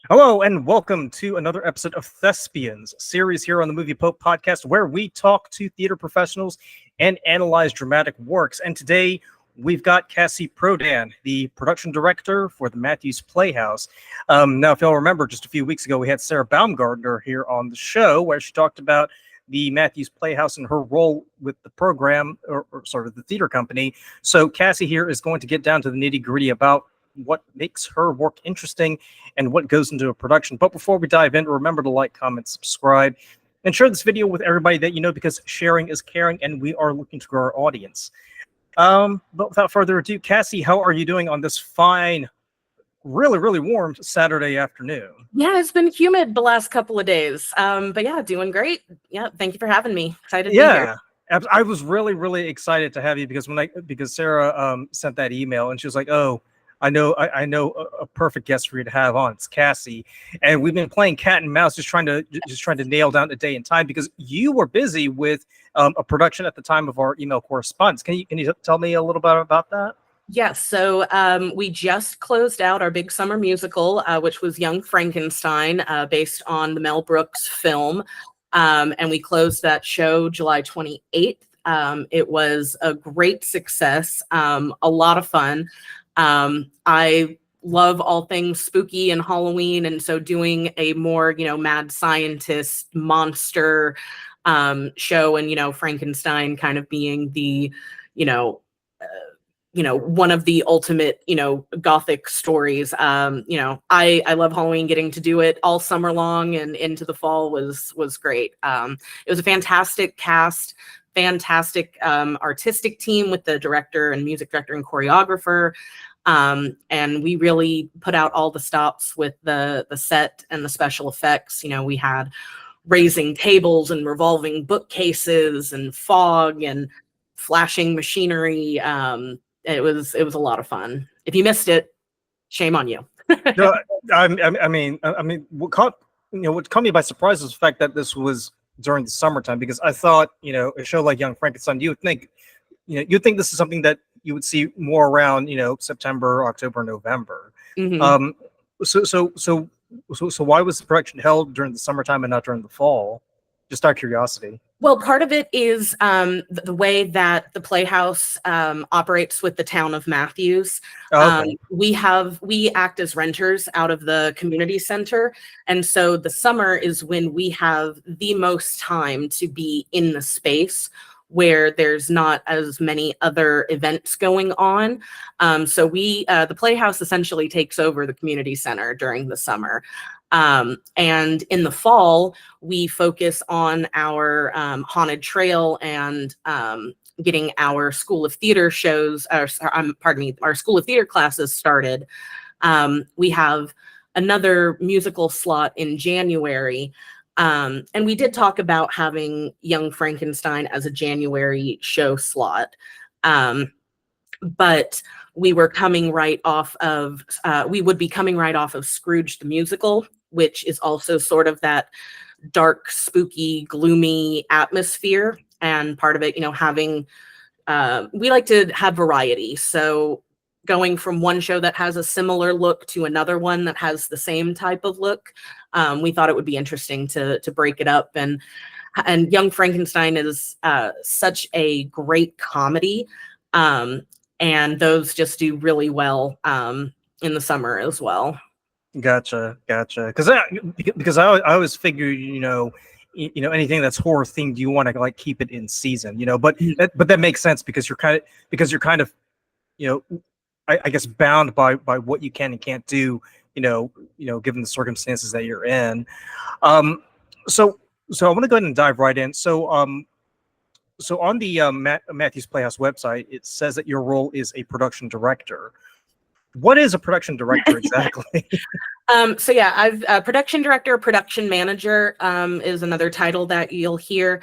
Hello and welcome to another episode of Thespians, series here on the Movie Pope podcast where we talk to theater professionals and analyze dramatic works. And today we've got Cassie Prodan, the production director for the Matthews Playhouse. Now, if y'all remember, just a few weeks ago we had Sarah Baumgartner here on the show where she talked about the Matthews Playhouse and her role with the program, or sort of the theater company. So Cassie here is going to get down to the nitty-gritty about what makes her work interesting and what goes into a production. But before we dive in, remember to like, comment, subscribe, and share this video with everybody that you know, because sharing is caring and we are looking to grow our audience. But without further ado, Cassie, how are you doing on this fine, really warm Saturday afternoon? Yeah, it's been humid the last couple of days. But yeah, doing great. Yeah, thank you for having me. Excited to be here. I was really excited to have you because Sarah sent that email and she was like, "Oh, I know a perfect guest for you to have on. It's Cassie." And we've been playing cat and mouse, just trying to nail down a day and time because you were busy with a production at the time of our email correspondence. Can you tell me a little bit about that? Yes, so we just closed out our big summer musical, which was Young Frankenstein, based on the Mel Brooks film. And we closed that show July 28th. It was a great success, a lot of fun. I love all things spooky and Halloween, and so doing a more, mad scientist monster show, and Frankenstein kind of being the, one of the ultimate, gothic stories. I love Halloween. Getting to do it all summer long and into the fall was great. It was a fantastic cast. Fantastic artistic team with the director and music director and choreographer. And we really put out all the stops with the set and the special effects. We had raising tables and revolving bookcases and fog and flashing machinery. It was a lot of fun. If you missed it, shame on you. No, I mean, what caught me by surprise was the fact that this was during the summertime, because I thought, a show like Young Frankenstein, you'd think this is something that you would see more around, September, October, November. Mm-hmm. So why was the production held during the summertime and not during the fall? Just out of curiosity. Well, part of it is the way that the Playhouse operates with the town of Matthews. Okay. We act as renters out of the community center. And so the summer is when we have the most time to be in the space where there's not as many other events going on. So the Playhouse essentially takes over the community center during the summer. And in the fall, we focus on our haunted trail and getting our School of Theater shows, our School of Theater classes started. We have another musical slot in January. And we did talk about having Young Frankenstein as a January show slot. But we were coming right off of, we would be coming right off of Scrooge the Musical, which is also sort of that dark, spooky, gloomy atmosphere. And part of it, having, we like to have variety. So going from one show that has a similar look to another one that has the same type of look, we thought it would be interesting to break it up. And Young Frankenstein is such a great comedy. And those just do really well in the summer as well. Gotcha. Because I always figure, anything that's horror themed, you want to keep it in season, But that makes sense because you're kind of, I guess bound by what you can and can't do, given the circumstances that you're in. So I want to go ahead and dive right in. So on the Matthews Playhouse website, it says that your role is a production director. What is a production director exactly? So yeah, I've production director, production manager is another title that you'll hear.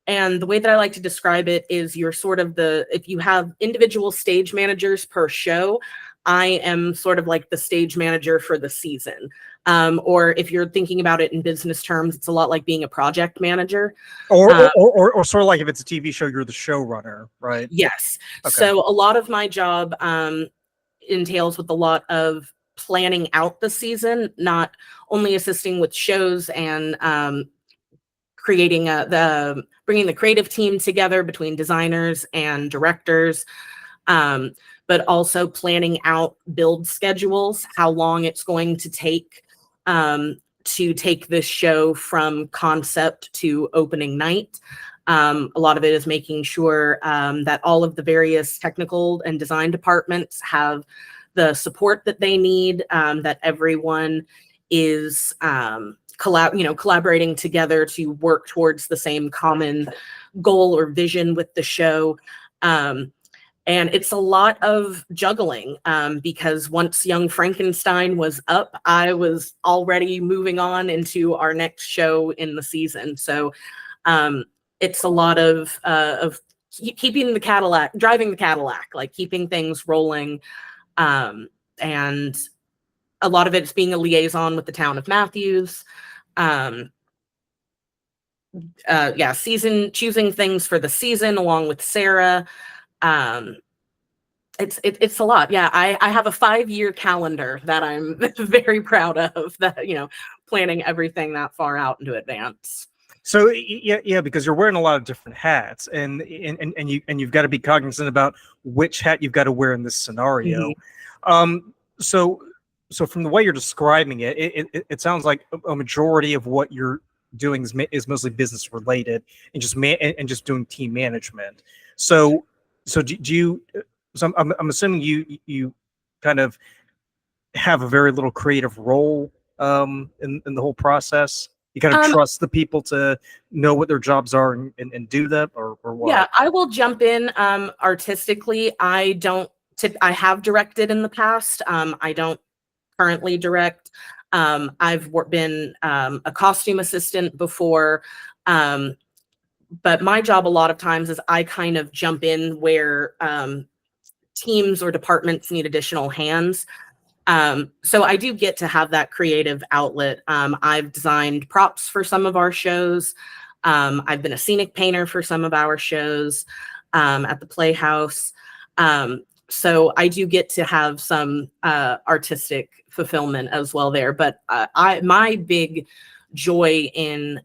And the way that I like to describe it is you're sort of if you have individual stage managers per show, I am sort of like the stage manager for the season. Or if you're thinking about it in business terms, it's a lot like being a project manager. Or sort of like if it's a TV show, you're the showrunner, right? Yes. Okay. So a lot of my job entails with a lot of planning out the season, not only assisting with shows and creating bringing the creative team together between designers and directors, but also planning out build schedules, how long it's going to take this show from concept to opening night. A lot of it is making sure that all of the various technical and design departments have the support that they need, that everyone is collaborating together to work towards the same common goal or vision with the show. And it's a lot of juggling, because once Young Frankenstein was up, I was already moving on into our next show in the season. So it's a lot of keeping the Cadillac, driving the Cadillac, like keeping things rolling. And a lot of it's being a liaison with the town of Matthews. Choosing things for the season along with Sarah. It's a lot. Yeah, I have a 5-year calendar that I'm very proud of, that, planning everything that far out into advance. So yeah, because you're wearing a lot of different hats, and you've got to be cognizant about which hat you've got to wear in this scenario. Mm-hmm. So from the way you're describing it, it sounds like a majority of what you're doing is mostly business related, and just doing team management. So do you? So I'm assuming you kind of have a very little creative role in the whole process. You kind of trust the people to know what their jobs are and do that, or what? Yeah, I will jump in artistically. I have directed in the past. I don't currently direct. I've been a costume assistant before. But my job a lot of times is I kind of jump in where teams or departments need additional hands. So I do get to have that creative outlet. I've designed props for some of our shows. I've been a scenic painter for some of our shows at the Playhouse. So I do get to have some artistic fulfillment as well there. But my big joy in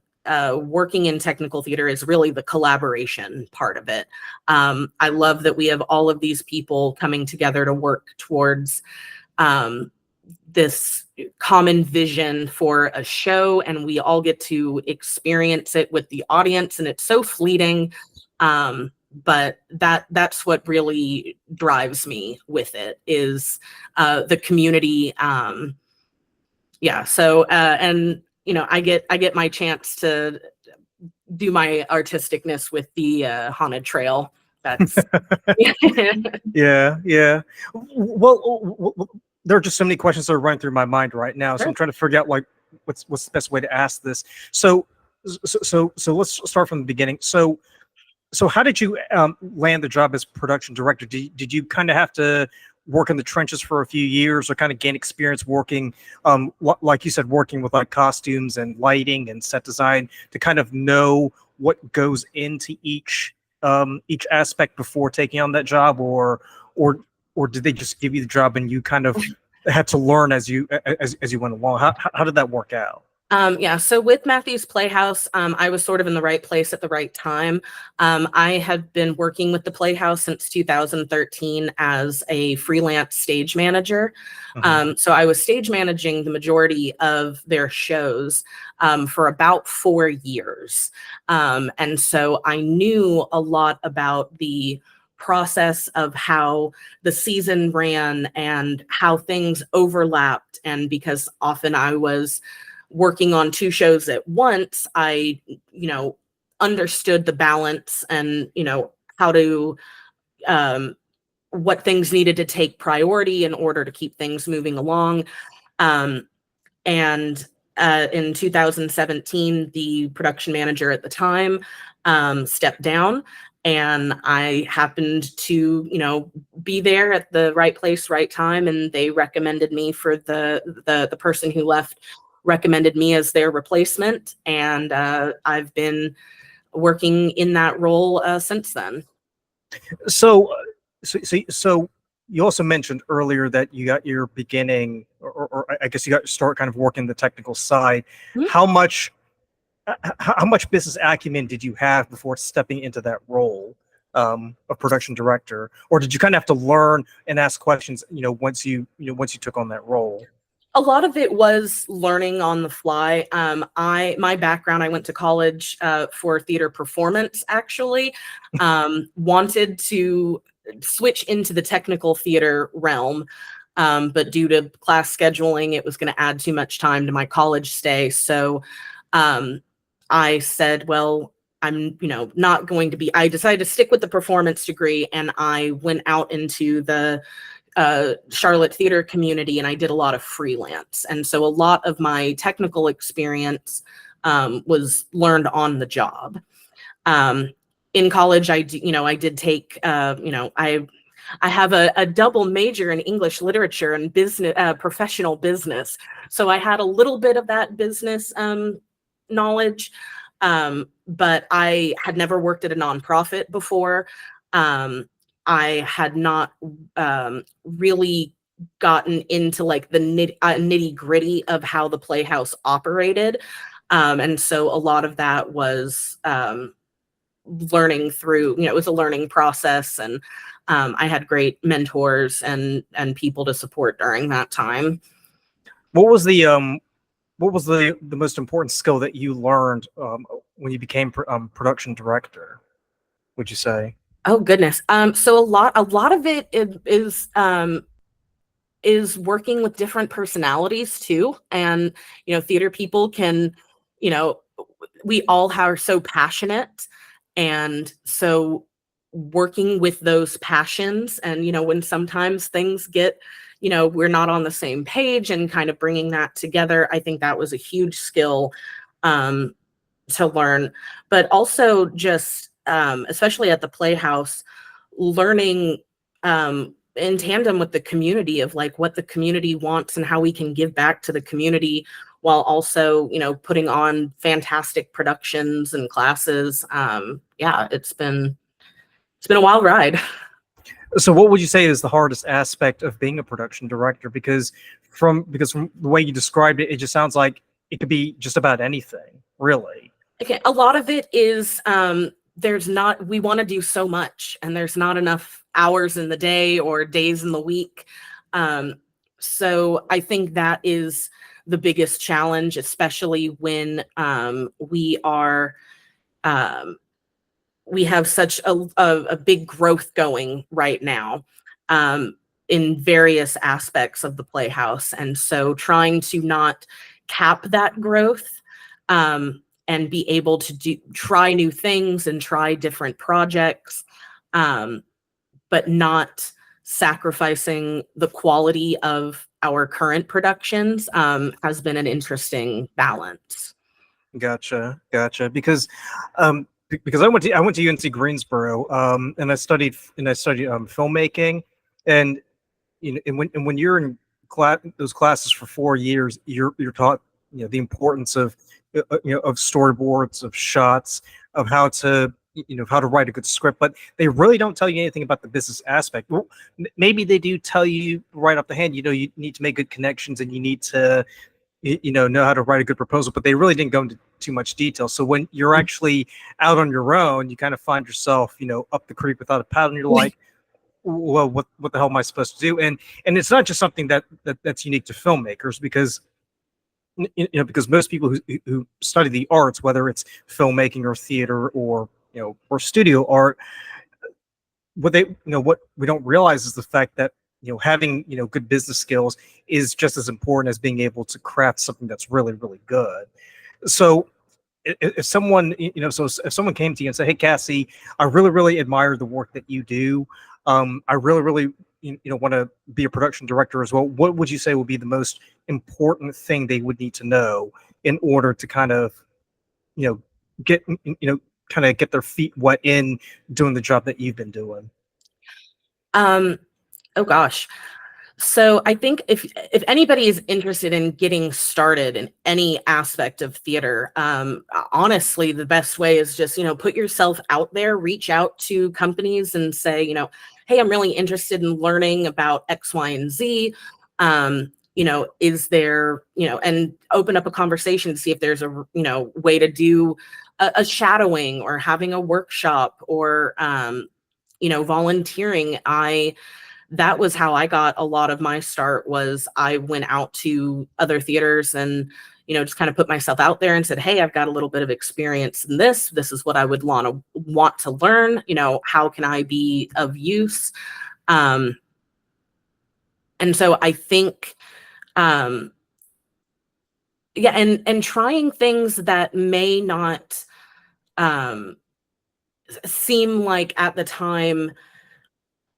working in technical theater is really the collaboration part of it. I love that we have all of these people coming together to work towards this common vision for a show, and we all get to experience it with the audience, and it's so fleeting. But that's what really drives me with it, is the community. I get my chance to do my artisticness with the haunted trail. That's yeah. Well, there are just so many questions that are running through my mind right now. So I'm trying to figure out what's the best way to ask this. So let's start from the beginning. So how did you land the job as production director? Did you kind of have to work in the trenches for a few years, or kind of gain experience working, like you said, working with like costumes and lighting and set design to kind of know what goes into each aspect before taking on that job, or did they just give you the job and you kind of had to learn as you went along? How did that work out? So with Matthews Playhouse, I was sort of in the right place at the right time. I have been working with the Playhouse since 2013 as a freelance stage manager. Mm-hmm. So I was stage managing the majority of their shows for about 4 years. And so I knew a lot about the process of how the season ran and how things overlapped. And because often I was working on 2 shows at once, I, understood the balance and, how to, what things needed to take priority in order to keep things moving along. In 2017, the production manager at the time stepped down, and I happened to, be there at the right place, right time, and they recommended me for the person who left recommended me as their replacement, and I've been working in that role since then. So you also mentioned earlier that you got your beginning, or I guess you got to start kind of working the technical side. Mhm. How much how much business acumen did you have before stepping into that role of production director, or did you kind of have to learn and ask questions, once you took on that role? A lot of it was learning on the fly. My background, I went to college for theater performance, actually. Wanted to switch into the technical theater realm, but due to class scheduling, it was going to add too much time to my college stay. So I said, well, I'm, not going to be, I decided to stick with the performance degree, and I went out into the Charlotte theater community, and I did a lot of freelance. And so a lot of my technical experience was learned on the job. In college, I did take, I have a double major in English literature and business, professional business. So I had a little bit of that business knowledge, but I had never worked at a nonprofit before. I had not really gotten into like the nitty gritty of how the Playhouse operated. And so a lot of that was learning through, it was a learning process, and I had great mentors and people to support during that time. What was the most important skill that you learned when you became production director, would you say? Oh goodness. So a lot of it is working with different personalities too. And, theater people can, you know, we all are so passionate. And so working with those passions, and, when sometimes things get, we're not on the same page, and kind of bringing that together, I think that was a huge skill um, to learn. But also just, especially at the Playhouse, learning in tandem with the community of like what the community wants and how we can give back to the community, while also, putting on fantastic productions and classes. Yeah, it's been a wild ride. So what would you say is the hardest aspect of being a production director? Because from the way you described it, it just sounds like it could be just about anything, really. Okay, a lot of it is we want to do so much, and there's not enough hours in the day or days in the week. So I think that is the biggest challenge, especially when we have such a big growth going right now in various aspects of the Playhouse. And so trying to not cap that growth, and be able to try new things and try different projects, but not sacrificing the quality of our current productions, has been an interesting balance. Gotcha. Because I went to UNC Greensboro, and I studied filmmaking, and and when you're in those classes for 4 years, you're taught the importance of storyboards, of shots, of how to write a good script, but they really don't tell you anything about the business aspect. Well, maybe they do tell you right off the hand. You need to make good connections, and you need to know how to write a good proposal, but they really didn't go into too much detail. So when you're actually out on your own, you kind of find yourself up the creek without a paddle, and you're like, well, what the hell am I supposed to do? And it's not just something that's unique to filmmakers, because because most people who study the arts, whether it's filmmaking or theater or studio art, what we don't realize is the fact that having good business skills is just as important as being able to craft something that's really, really good. So if someone if someone came to you and said, hey, Cassie, I really, really admire the work that you do, I really, really want to be a production director as well, what would you say would be the most important thing they would need to know in order to kind of get kind of get their feet wet in doing the job that you've been doing? Oh gosh. So I think if anybody is interested in getting started in any aspect of theater, honestly, the best way is just, put yourself out there, reach out to companies and say, hey, I'm really interested in learning about X, Y, and Z. Is there, and open up a conversation to see if there's a, way to do a shadowing or having a workshop or, volunteering. That was how I got a lot of my start. Was I went out to other theaters and, just kind of put myself out there and said, hey, I've got a little bit of experience in this. This is what I would want to learn. How can I be of use? And so I think, and trying things that may not seem like at the time,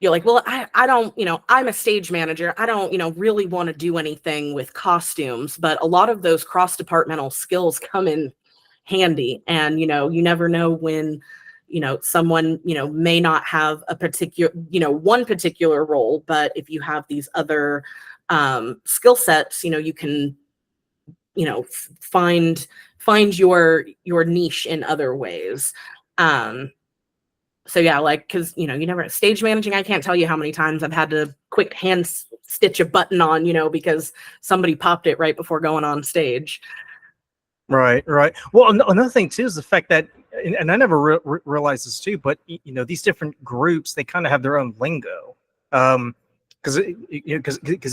you're like, well, I don't, I'm a stage manager. I don't, really want to do anything with costumes, but a lot of those cross-departmental skills come in handy. And, you never know when, someone, may not have a particular, one particular role, but if you have these other skill sets, you can, find your niche in other ways. So yeah, cause you never stage managing. I can't tell you how many times I've had to quick hand stitch a button on, because somebody popped it right before going on stage. Right. Well, another thing too is the fact that, and I never realized this too, but these different groups, they kind of have their own lingo. Because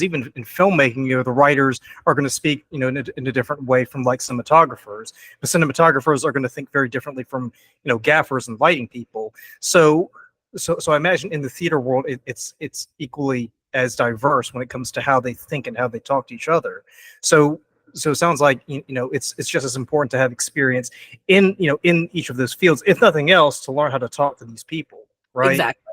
even in filmmaking, the writers are going to speak, in a different way from like cinematographers. The cinematographers are going to think very differently from, gaffers and lighting people. So I imagine in the theater world, it's equally as diverse when it comes to how they think and how they talk to each other. So it sounds like it's just as important to have experience in each of those fields, if nothing else, to learn how to talk to these people, right? Exactly.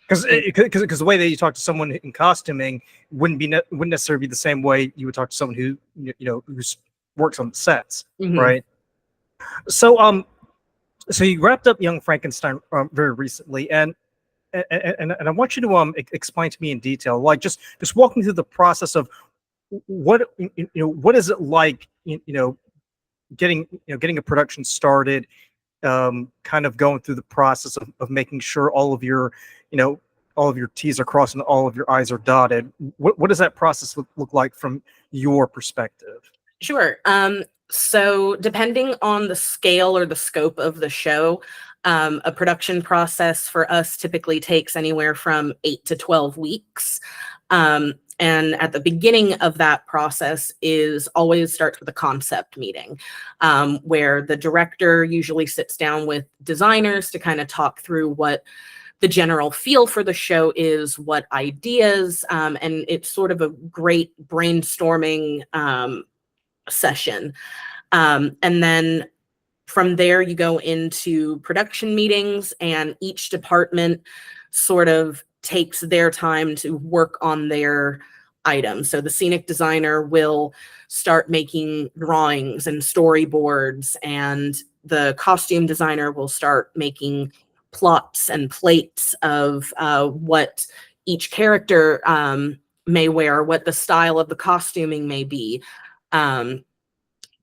Because the way that you talk to someone in costuming wouldn't necessarily be the same way you would talk to someone who who works on the sets, Mm-hmm. right? So so you wrapped up Young Frankenstein very recently, and I want you to explain to me in detail, like just walk me through the process of what what is it like, getting a production started, kind of going through the process of making sure all of your T's are crossed and all of your I's are dotted. What does that process look like from your perspective? Sure. So depending on the scale or the scope of the show, a production process for us typically takes anywhere from 8 to 12 weeks. And at the beginning of that process always starts with a concept meeting, where the director usually sits down with designers to kind of talk through what the general feel for the show is, what ideas, and it's sort of a great brainstorming session. And then from there, you go into production meetings, and each department sort of takes their time to work on their items. So the scenic designer will start making drawings and storyboards, and the costume designer will start making plots and plates of what each character may wear, what the style of the costuming may be. And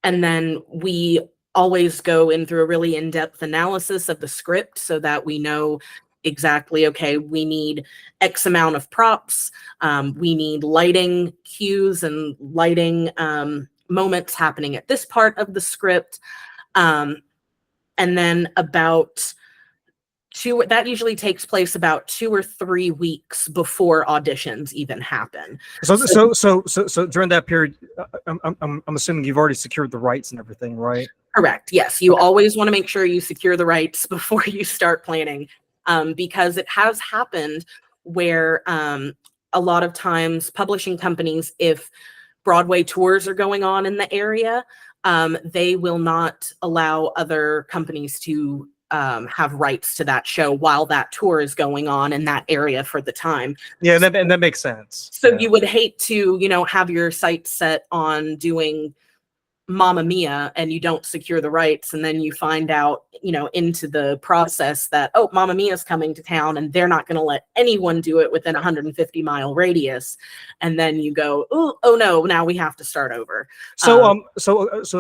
then we always go in through a really in-depth analysis of the script so that we know exactly, okay, we need X amount of props. We need lighting cues and lighting moments happening at this part of the script. And then that usually takes place about 2 or 3 weeks before auditions even happen. So during that period, I'm assuming you've already secured the rights and everything, right? Correct. Yes, you always want to make sure you secure the rights before you start planning, because it has happened where a lot of times publishing companies, if Broadway tours are going on in the area, they will not allow other companies to have rights to that show while that tour is going on in that area for the time. Yeah, and that makes sense. So yeah. You would hate to, have your sights set on doing Mamma Mia and you don't secure the rights, and then you find out, into the process that, oh, Mamma Mia is coming to town and they're not going to let anyone do it within a 150-mile radius, and then you go, oh no, now we have to start over. So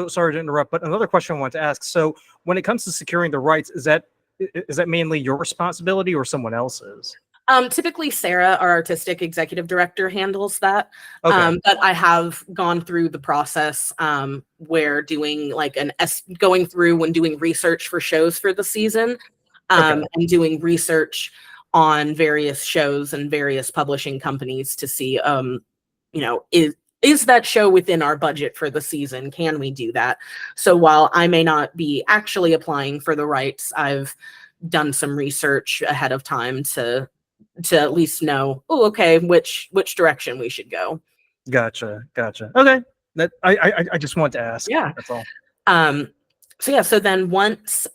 sorry to interrupt, but another question I want to ask. So when it comes to securing the rights, is that mainly your responsibility or someone else's? Typically Sarah, our artistic executive director, handles that. Okay. But I have gone through the process where doing going through when doing research for shows for the season, and doing research on various shows and various publishing companies to see, is that show within our budget for the season? Can we do that? So while I may not be actually applying for the rights, I've done some research ahead of time to at least know, okay, which direction we should go. Gotcha. Okay. That I just want to ask. Yeah. That's all. So then once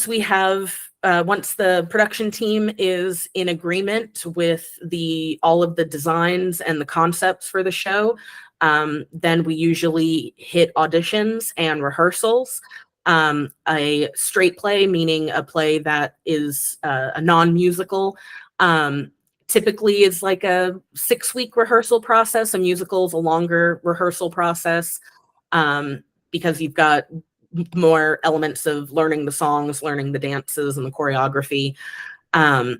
we have once the production team is in agreement with all of the designs and the concepts for the show, then we usually hit auditions and rehearsals. A straight play, meaning a play that is a non-musical, typically is like a 6-week rehearsal process. A musical is a longer rehearsal process because you've got more elements of learning the songs, learning the dances and the choreography. And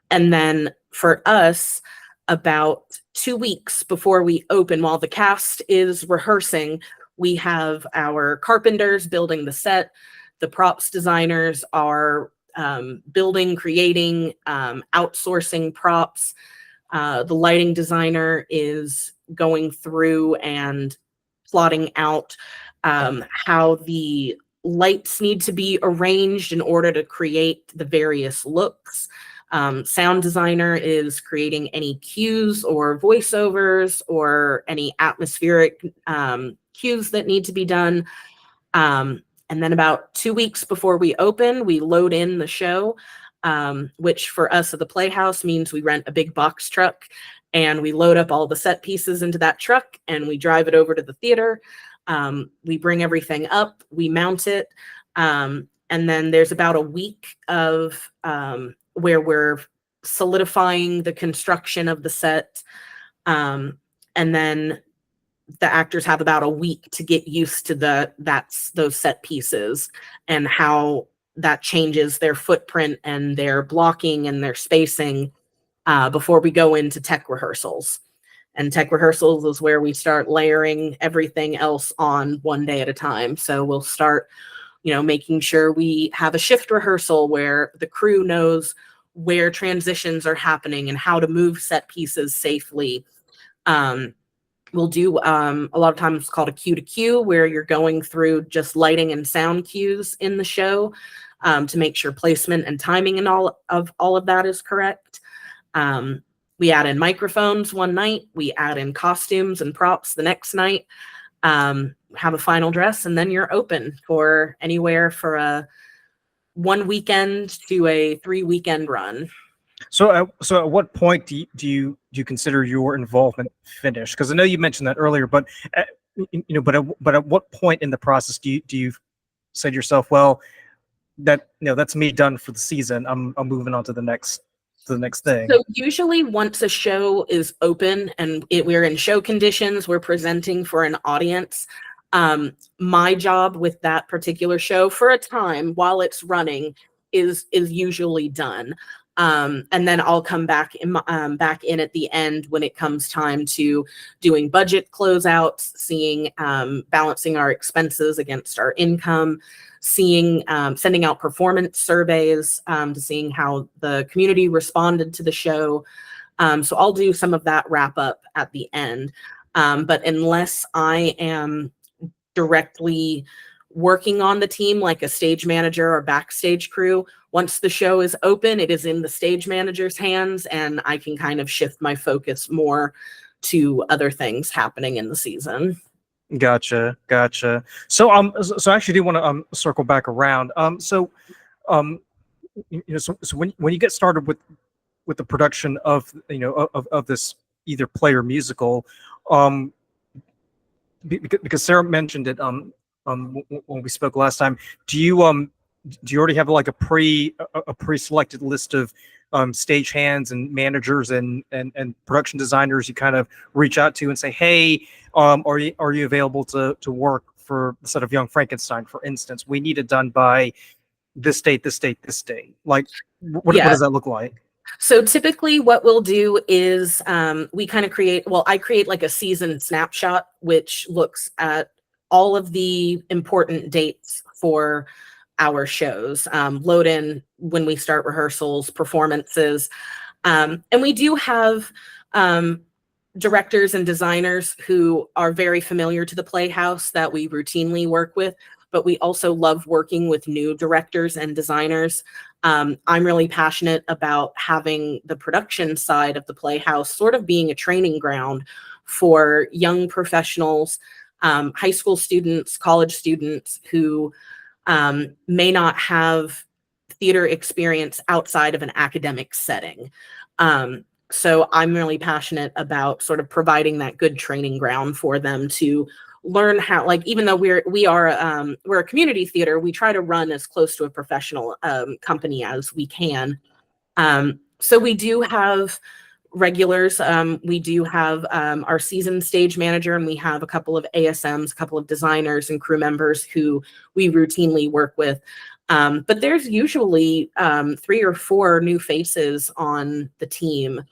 then for us, about 2 weeks before we open, while the cast is rehearsing, we have our carpenters building the set. The props designers are building, creating, outsourcing props. The lighting designer is going through and plotting out how the lights need to be arranged in order to create the various looks. Sound designer is creating any cues or voiceovers or any atmospheric cues that need to be done. And then about 2 weeks before we open, we load in the show, which for us at the Playhouse means we rent a big box truck and we load up all the set pieces into that truck and we drive it over to the theater. We bring everything up, we mount it, and then there's about a week of where we're solidifying the construction of the set. And then the actors have about a week to get used to those set pieces and how that changes their footprint and their blocking and their spacing before we go into tech rehearsals. And tech rehearsals is where we start layering everything else on one day at a time. So we'll start, making sure we have a shift rehearsal where the crew knows where transitions are happening and how to move set pieces safely. We'll do a lot of times called a cue to cue, where you're going through just lighting and sound cues in the show to make sure placement and timing and all of that is correct. We add in microphones one night, we add in costumes and props the next night, have a final dress, and then you're open for anywhere for a 1 weekend to a 3-weekend run. So at what point do you consider your involvement finished? Because I know you mentioned that earlier, but at what point in the process do you say to yourself, well, that's me done for the season. I'm moving on to the next thing. So usually once a show is open and we're in show conditions, we're presenting for an audience. My job with that particular show for a time while it's running is usually done. And then I'll come back in at the end when it comes time to doing budget closeouts, seeing balancing our expenses against our income, sending out performance surveys to seeing how the community responded to the show. So I'll do some of that wrap up at the end. But unless I am directly working on the team like a stage manager or backstage crew, once the show is open, it is in the stage manager's hands and I can kind of shift my focus more to other things happening in the season. Gotcha. So so I actually do want to circle back around. So when you get started with the production of of this either play or musical, because Sarah mentioned it when we spoke last time. Do you already have like a pre-selected list of stage hands and managers and production designers you kind of reach out to and say, hey, are you available to work for the set of Young Frankenstein, for instance? We need it done by this date, this date, this date. Like, what does that look like? So typically what we'll do is we kind of I create like a season snapshot, which looks at all of the important dates for our shows, load in when we start rehearsals, performances. And we do have directors and designers who are very familiar to the Playhouse that we routinely work with, but we also love working with new directors and designers. I'm really passionate about having the production side of the Playhouse sort of being a training ground for young professionals, high school students, college students who may not have theater experience outside of an academic setting. So I'm really passionate about sort of providing that good training ground for them to learn how, like, even though we're a community theater, we try to run as close to a professional company as we can. So we do have regulars. We do have our seasoned stage manager, and we have a couple of ASMs, a couple of designers and crew members who we routinely work with. But there's usually 3 or 4 new faces on the team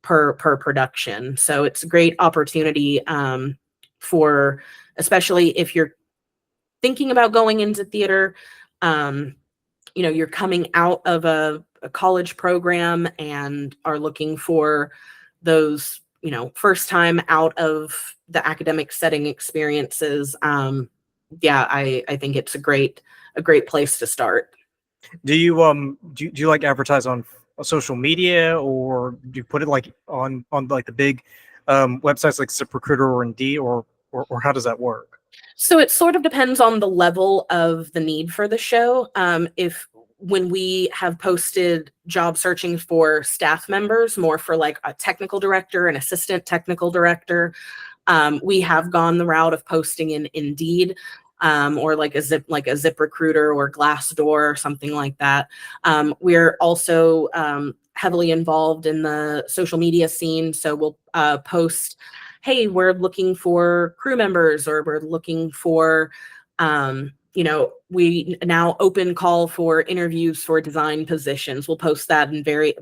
per production. So it's a great opportunity for, especially if you're thinking about going into theater, you're coming out of a college program and are looking for those, first time out of the academic setting experiences. I think it's a great place to start. Do you like advertise on social media, or do you put it like on like the big websites like ZipRecruiter or Indeed, or how does that work? So it sort of depends on the level of the need for the show. When we have posted job searching for staff members, more for like a technical director, an assistant technical director, we have gone the route of posting in Indeed, or like a ZipRecruiter or Glassdoor or something like that. We're also heavily involved in the social media scene, so we'll post, hey, we're looking for crew members, or we're looking for, we now open call for interviews for design positions. We'll post that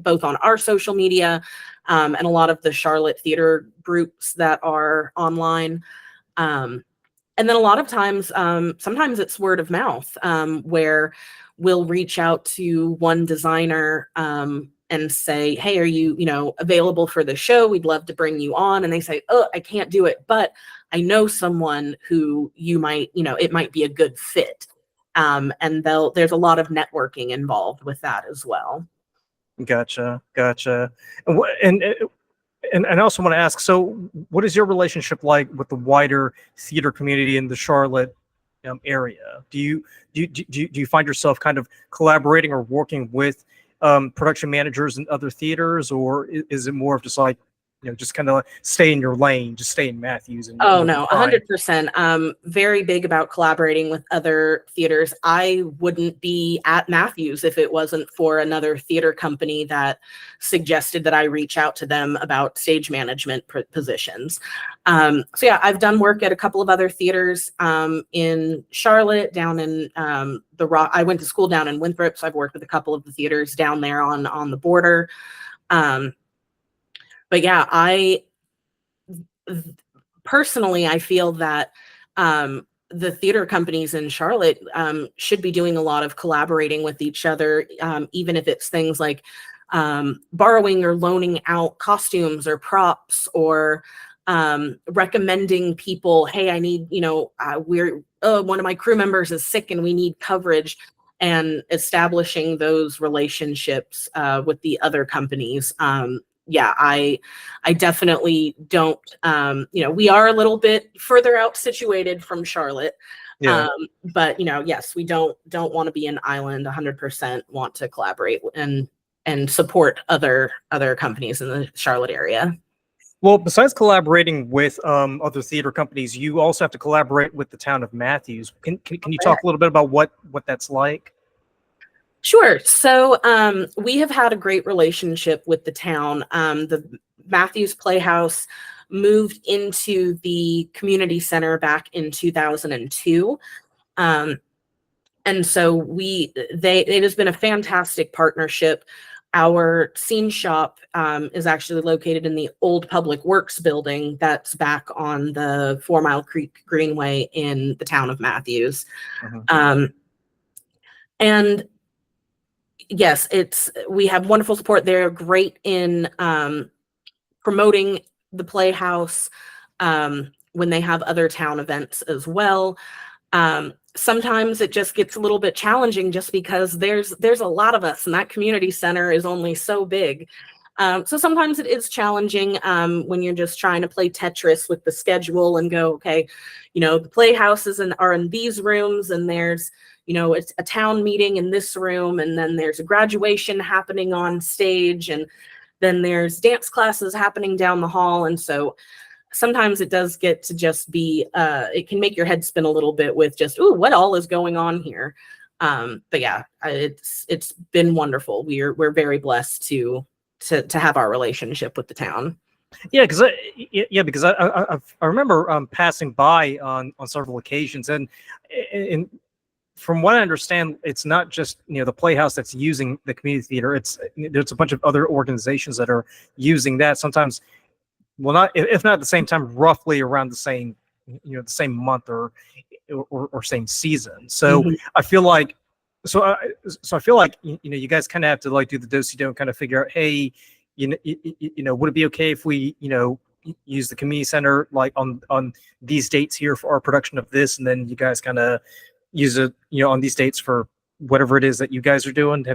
both on our social media and a lot of the Charlotte theater groups that are online. And then a lot of times, sometimes it's word of mouth, where we'll reach out to one designer and say, hey, are you, available for the show? We'd love to bring you on. And they say, oh, I can't do it, but I know someone who you might, it might be a good fit. And there's a lot of networking involved with that as well. Gotcha. And I also want to ask, so what is your relationship like with the wider theater community in the Charlotte area? Do you find yourself kind of collaborating or working with production managers in other theaters, or is it more of just like, just kind of stay in your lane, just stay in Matthews? Oh, no, 100%. Very big about collaborating with other theaters. I wouldn't be at Matthews if it wasn't for another theater company that suggested that I reach out to them about stage management positions. So yeah, I've done work at a couple of other theaters in Charlotte, down in the Rock. I went to school down in Winthrop, so I've worked with a couple of the theaters down there on the border. But yeah, personally, I feel that the theater companies in Charlotte should be doing a lot of collaborating with each other, even if it's things like borrowing or loaning out costumes or props, or recommending people, hey, I need, one of my crew members is sick and we need coverage, and establishing those relationships with the other companies. Yeah, I definitely don't, we are a little bit further out situated from Charlotte. Yeah. But yes, we don't want to be an island. 100% want to collaborate and support other companies in the Charlotte area. Well, besides collaborating with other theater companies, you also have to collaborate with the town of Matthews. Can you talk a little bit about what that's like? Sure. So we have had a great relationship with the town. The Matthews Playhouse moved into the community center back in 2002. And so it has been a fantastic partnership. Our scene shop is actually located in the old Public Works building that's back on the 4 Mile Creek Greenway in the town of Matthews. Mhm. And yes, we have wonderful support. They're great in promoting the Playhouse when they have other town events as well. Sometimes it just gets a little bit challenging just because there's a lot of us and that community center is only so big. So sometimes it is challenging when you're just trying to play Tetris with the schedule and go, okay, the playhouses are in these rooms, and there's, it's a town meeting in this room, and then there's a graduation happening on stage, and then there's dance classes happening down the hall. And so sometimes it does get to just be, it can make your head spin a little bit with just, ooh, what all is going on here? But yeah, it's been wonderful. We're very blessed to have our relationship with the town. Yeah, because I remember passing by on several occasions, and from what I understand, it's not just the Playhouse that's using the community theater. There's a bunch of other organizations that are using that. Sometimes, well, not if not at the same time, roughly around the same the same month or same season. So Mhm. I feel like I feel like you guys kind of have to like do the do-si-do and kind of figure out, hey, would it be okay if we use the community center like on these dates here for our production of this, and then you guys kind of use it on these dates for whatever it is that you guys are doing.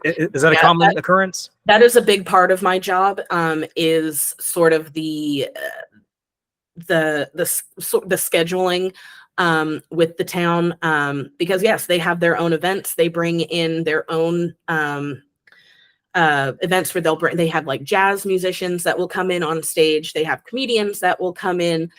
Is that a Yeah, common occurrence? that is a big part of my job. Is sort of the scheduling with the town, because yes, they have their own events. They bring in their own events where they have like jazz musicians that will come in on stage. They have comedians that will come in.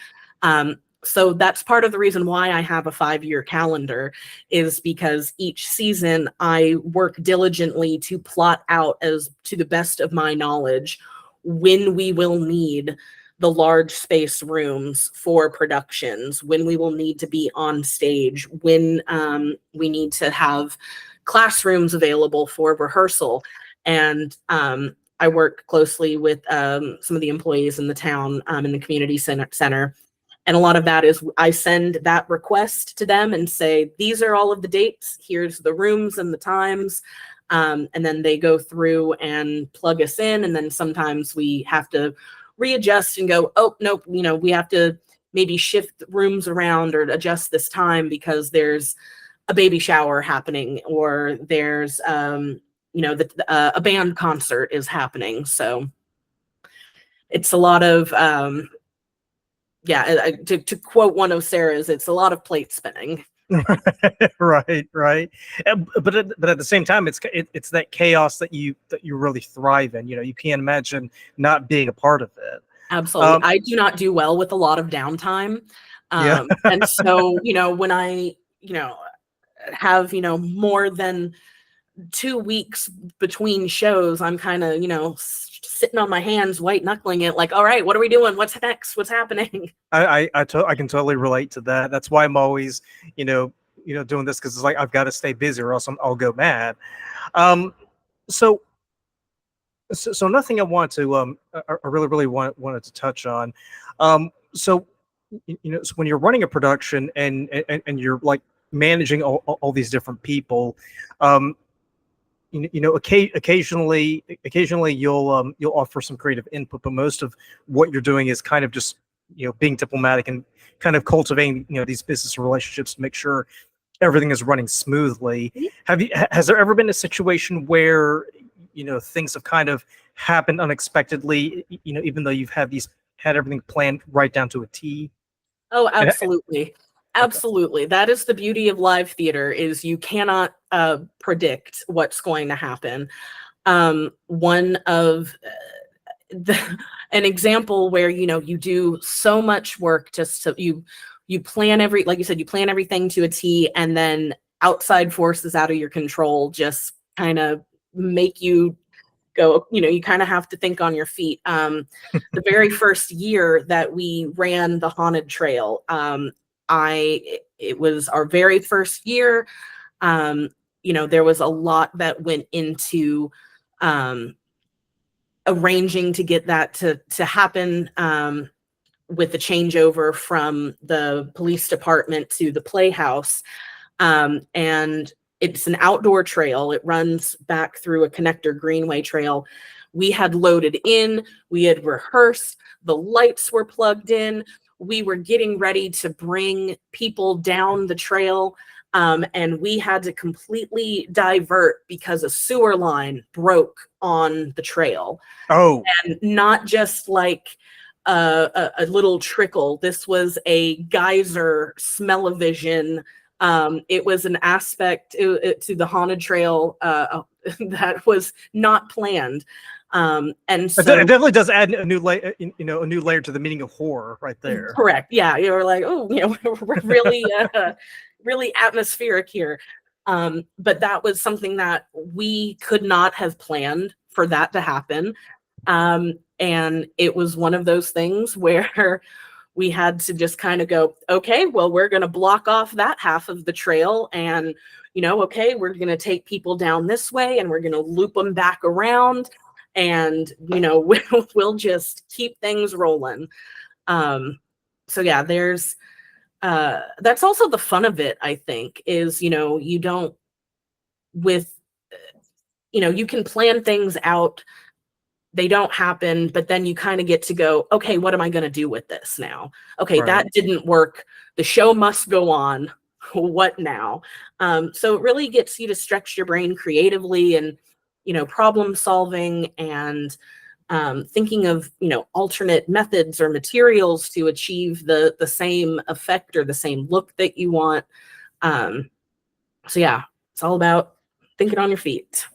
So that's part of the reason why I have a 5-year calendar, is because each season I work diligently to plot out, as to the best of my knowledge, when we will need the large space rooms for productions, when we will need to be on stage, when we need to have classrooms available for rehearsal. And I work closely with some of the employees in the town, in the community center. And a lot of that is I send that request to them and say, these are all of the dates, here's the rooms and the times. And then they go through and plug us in. And then sometimes we have to readjust and go, oh, nope, we have to maybe shift rooms around or adjust this time because there's a baby shower happening, or there's, a band concert is happening. So it's a lot of, to quote one of Sarah's, it's a lot of plate spinning. Right. But at the same time, it's that chaos that you really thrive in. You can't imagine not being a part of it. Absolutely. I do not do well with a lot of downtime. Yeah. And so, when I, have, more than 2 weeks between shows, I'm kind of, sitting on my hands, white knuckling it, like, all right, what are we doing? What's next? What's happening? I can totally relate to that. That's why I'm always, doing this, because it's like I've got to stay busy or else I'll go mad. So nothing I want to I really wanted to touch on. So so when you're running a production and you're like managing all these different people, occasionally you'll offer some creative input, but most of what you're doing is kind of just being diplomatic and kind of cultivating these business relationships to make sure everything is running smoothly. Has there ever been a situation where things have kind of happened unexpectedly, even though you've had everything planned right down to a T? Oh, absolutely. Absolutely. That is the beauty of live theater, is you cannot predict what's going to happen. One of an example where, you do so much work just to you plan like you said, you plan everything to a T, and then outside forces out of your control just kind of make you go, you kind of have to think on your feet. The very first year that we ran the haunted trail, it was our very first year. There was a lot that went into arranging to get that to happen, with the changeover from the police department to the Playhouse. And it's an outdoor trail. It runs back through a connector greenway trail. We had loaded in, we had rehearsed, the lights were plugged in, we were getting ready to bring people down the trail. And we had to completely divert because a sewer line broke on the trail. Oh, and not just like a little trickle. This was a geyser smell-o-vision. It was an aspect to the haunted trail that was not planned. And so it definitely does add a new layer, a new layer to the meaning of horror right there. Correct. Yeah, you were like, oh, we're really, really atmospheric here. But that was something that we could not have planned for that to happen. And it was one of those things where we had to just kind of go, okay, well, we're going to block off that half of the trail, and, okay, we're going to take people down this way, and we're going to loop them back around, and, we'll just keep things rolling. So yeah, there's, that's also the fun of it, I think, is, you don't, you can plan things out, they don't happen, but then you kind of get to go, okay, what am I going to do with this now? Okay, Right. That didn't work. The show must go on. What now? So it really gets you to stretch your brain creatively, and, problem solving, and thinking of, alternate methods or materials to achieve the same effect or the same look that you want. So yeah, it's all about thinking on your feet.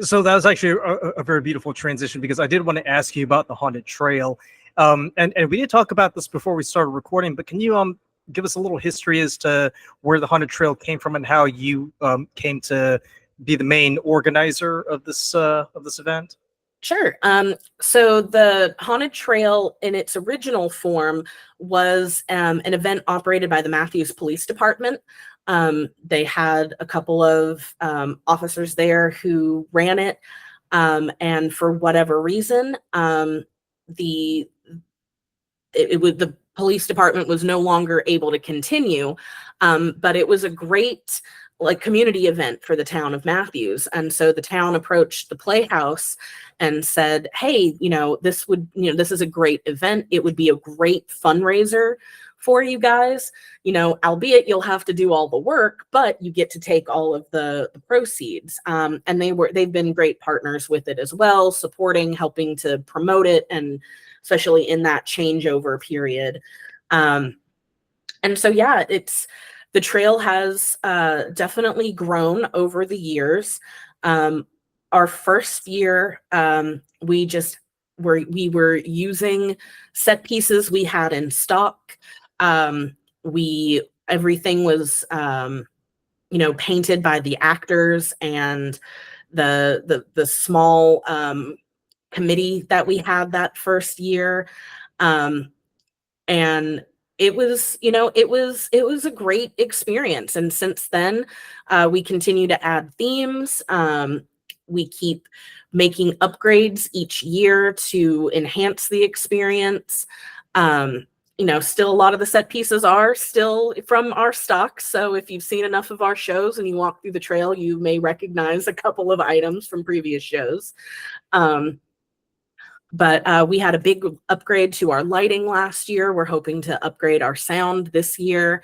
So that was actually a very beautiful transition, because I did want to ask you about the haunted trail. And we did talk about this before we started recording, but can you give us a little history as to where the haunted trail came from and how you came to be the main organizer of this event? Sure. So the haunted trail in its original form was an event operated by the Matthews Police Department. They had a couple of officers there who ran it, and for whatever reason, the police department was no longer able to continue, but it was a great community event for the town of Matthews. And so the town approached the Playhouse and said, hey, this is a great event. It would be a great fundraiser for you guys, albeit you'll have to do all the work, but you get to take all of the proceeds. And they've been great partners with it as well, supporting, helping to promote it, and especially in that changeover period. And so, yeah, the trail has definitely grown over the years. Our first year, we were using set pieces we had in stock. Everything was, painted by the actors and the small committee that we had that first year. And it was a great experience. And since then, we continue to add themes. We keep making upgrades each year to enhance the experience. Still a lot of the set pieces are still from our stock. So if you've seen enough of our shows and you walk through the trail, you may recognize a couple of items from previous shows. But we had a big upgrade to our lighting last year. We're hoping to upgrade our sound this year.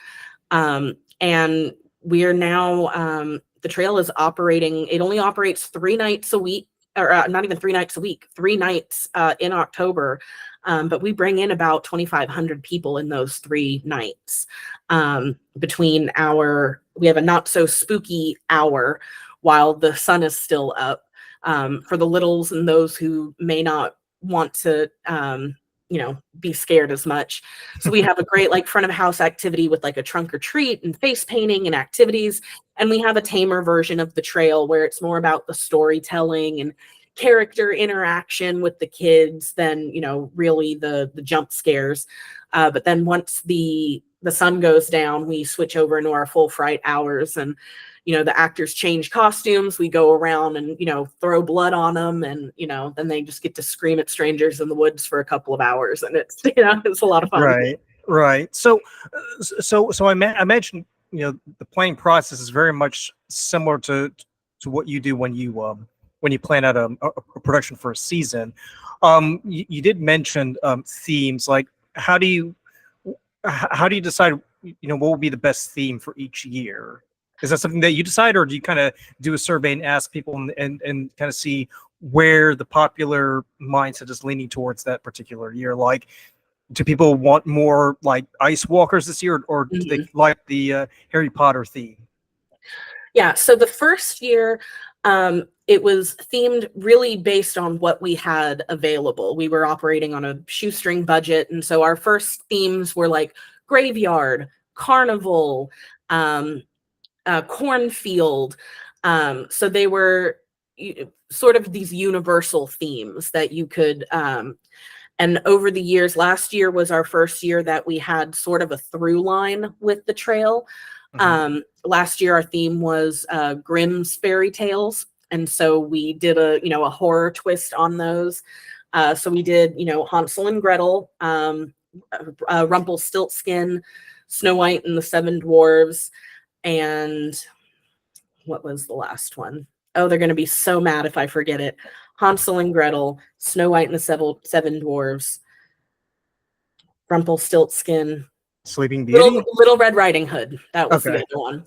And we are now, the trail is operating, it only operates 3 nights a week, or not even 3 nights a week, 3 nights in October. But we bring in about 2,500 people in those 3 nights. We have a not so spooky hour while the sun is still up, for the littles and those who may not want to be scared as much. So we have a great like front of house activity with like a trunk or treat and face painting and activities. And we have a tamer version of the trail where it's more about the storytelling and character interaction with the kids than, really the jump scares. But then once the sun goes down, we switch over into our full fright hours, and the actors change costumes. We go around and throw blood on them, and then they just get to scream at strangers in the woods for a couple of hours, and it's it's a lot of fun. Right. So I imagine the planning process is very much similar to what you do when you plan out a production for a season. You did mention themes. Like, how do you decide what will be the best theme for each year? Is that something that you decide, or do you kind of do a survey and ask people and kind of see where the popular mindset is leaning towards that particular year? Like, do people want more like Ice Walkers this year, or do they like the Harry Potter theme? Yeah, so the first year, it was themed really based on what we had available. We were operating on a shoestring budget, and so our first themes were like graveyard, carnival, cornfield. So they were sort of these universal themes that you could, and over the years, last year was our first year that we had sort of a through line with the trail. Last year, our theme was Grimm's fairy tales. And so we did a horror twist on those. So we did, Hansel and Gretel, Rumpelstiltskin, Snow White and the Seven Dwarves, and what was the last one? Oh, they're going to be so mad if I forget it. Hansel and Gretel, Snow White and the Seven Dwarves, Rumpelstiltskin, Sleeping Beauty, Little Red Riding Hood. That was okay. The other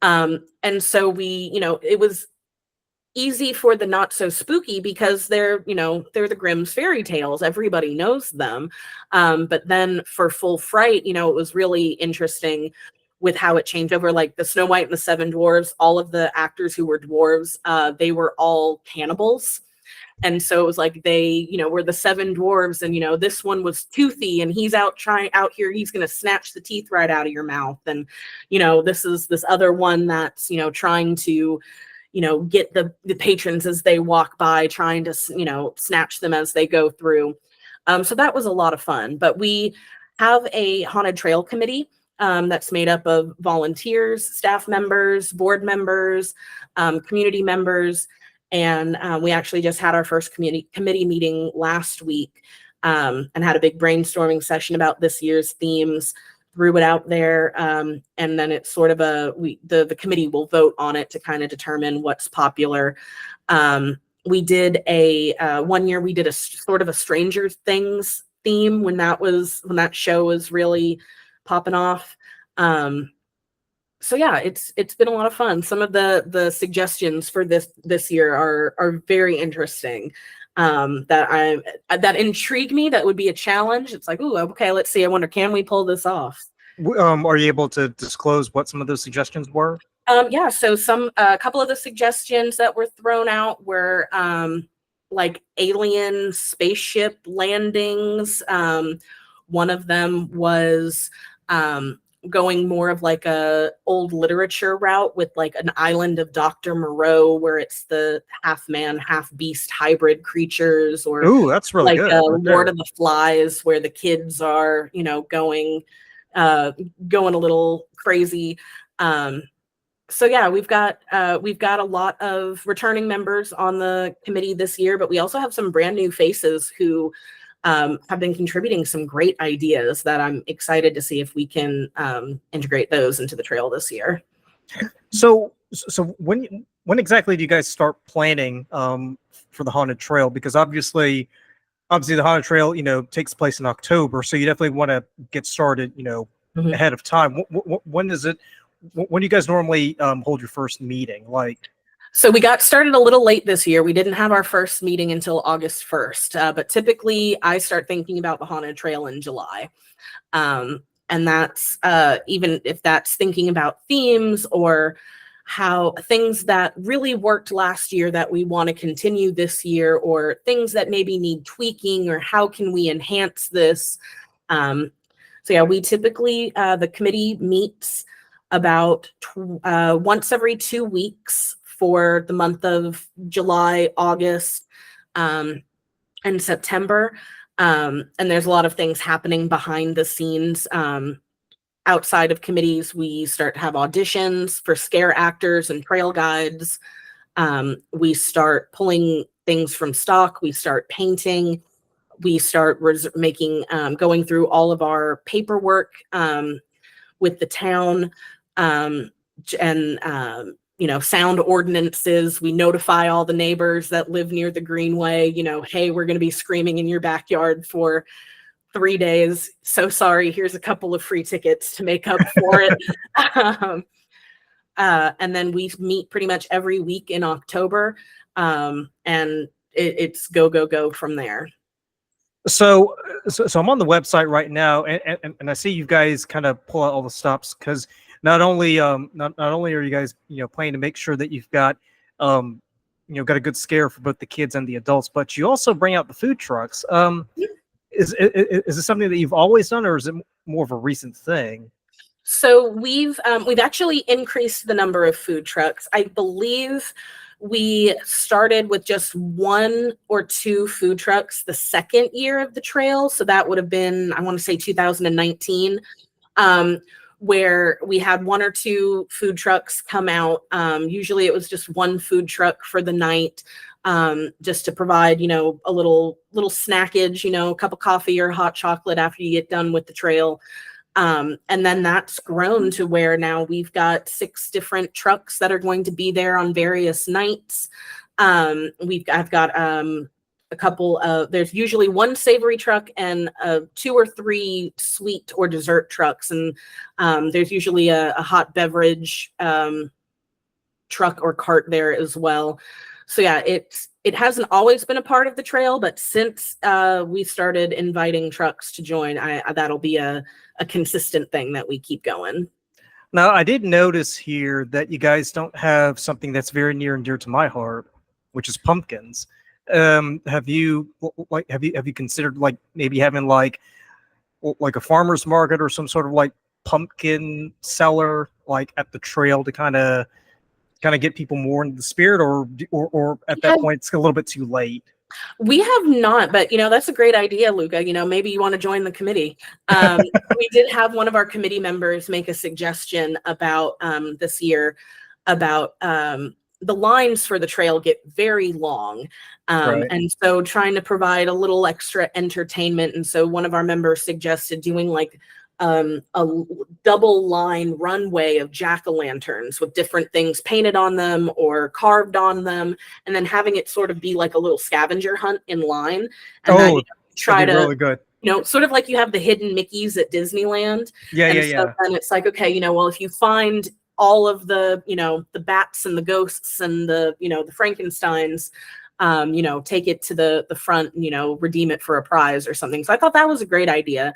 one. And so we, it was easy for the not so spooky because they're the Grimm's fairy tales. Everybody knows them. But then for full fright, it was really interesting with how it changed over. Like the Snow White and the Seven Dwarves, all of the actors who were dwarves, they were all cannibals. And so it was like they, were the seven dwarves, and this one was toothy, and he's out here, he's going to snatch the teeth right out of your mouth. And this is this other one that's trying to get the patrons as they walk by, trying to snatch them as they go through. So that was a lot of fun. But we have a haunted trail committee that's made up of volunteers, staff members, board members, community members. And we actually just had our first committee meeting last week, and had a big brainstorming session about this year's themes, threw it out there. And then it's sort of the committee will vote on it to kind of determine what's popular. We did one year we did a sort of a Stranger Things theme when that show was really popping off. So yeah, it's been a lot of fun. Some of the suggestions for this year are very interesting. That intrigue me. That would be a challenge. It's like, ooh, okay, let's see. I wonder, can we pull this off? Are you able to disclose what some of those suggestions were? Yeah. So a couple of the suggestions that were thrown out were like alien spaceship landings. One of them was going more of like a old literature route with like an island of Dr. Moreau, where it's the half man, half beast hybrid creatures, or ooh, that's really like good. Right Lord of the Flies, where the kids are, going a little crazy. So yeah, we've got a lot of returning members on the committee this year, but we also have some brand new faces who have been contributing some great ideas that I'm excited to see if we can integrate those into the trail this year. So when exactly do you guys start planning for the haunted trail? Because obviously the haunted trail takes place in October, so you definitely want to get started ahead of time. When is it? When do you guys normally hold your first meeting? So we got started a little late this year. We didn't have our first meeting until August 1st, but typically I start thinking about the haunted trail in July. And that's even if that's thinking about themes or how things that really worked last year that we want to continue this year, or things that maybe need tweaking, or how can we enhance this. So yeah, we typically, the committee meets about once every 2 weeks for the month of July, August, and September. And there's a lot of things happening behind the scenes. Outside of committees, we start to have auditions for scare actors and trail guides. We start pulling things from stock. We start painting. We start making, going through all of our paperwork with the town, and sound ordinances. We notify all the neighbors that live near the greenway, hey, we're going to be screaming in your backyard for 3 days. So sorry, here's a couple of free tickets to make up for it. And then we meet pretty much every week in October, and it's go, go, go from there. So I'm on the website right now, and I see you guys kind of pull out all the stops, because not only not only are you guys planning to make sure that you've got got a good scare for both the kids and the adults, but you also bring out the food trucks. Is this something that you've always done, or is it more of a recent thing? So we've actually increased the number of food trucks. I believe we started with just 1 or 2 food trucks the second year of the trail. So that would have been, I want to say 2019, where we had 1 or 2 food trucks come out. Usually it was just 1 food truck for the night, just to provide, a little snackage, a cup of coffee or hot chocolate after you get done with the trail. And then that's grown to where now we've got 6 different trucks that are going to be there on various nights. I've got a couple of, there's usually 1 savory truck and 2 or 3 sweet or dessert trucks. And there's usually a hot beverage truck or cart there as well. So yeah, it hasn't always been a part of the trail, but since we started inviting trucks to join, that'll be a consistent thing that we keep going. Now, I did notice here that you guys don't have something that's very near and dear to my heart, which is pumpkins. Have you considered maybe having like a farmer's market or some sort of pumpkin seller at the trail to kind of get people more into the spirit, or at that point it's a little bit too late? We have not, but that's a great idea, Luca. Maybe you want to join the committee. We did have one of our committee members make a suggestion about this year about the lines for the trail get very long. Right. And so trying to provide a little extra entertainment. And so one of our members suggested doing a double line runway of jack-o'-lanterns with different things painted on them or carved on them, and then having it sort of be like a little scavenger hunt in line. And then try to really good. Sort of like you have the hidden Mickeys at Disneyland. Yeah. And it's like, okay, well, if you find all of the, the bats and the ghosts and the, the Frankensteins, take it to the front, redeem it for a prize or something. So I thought that was a great idea.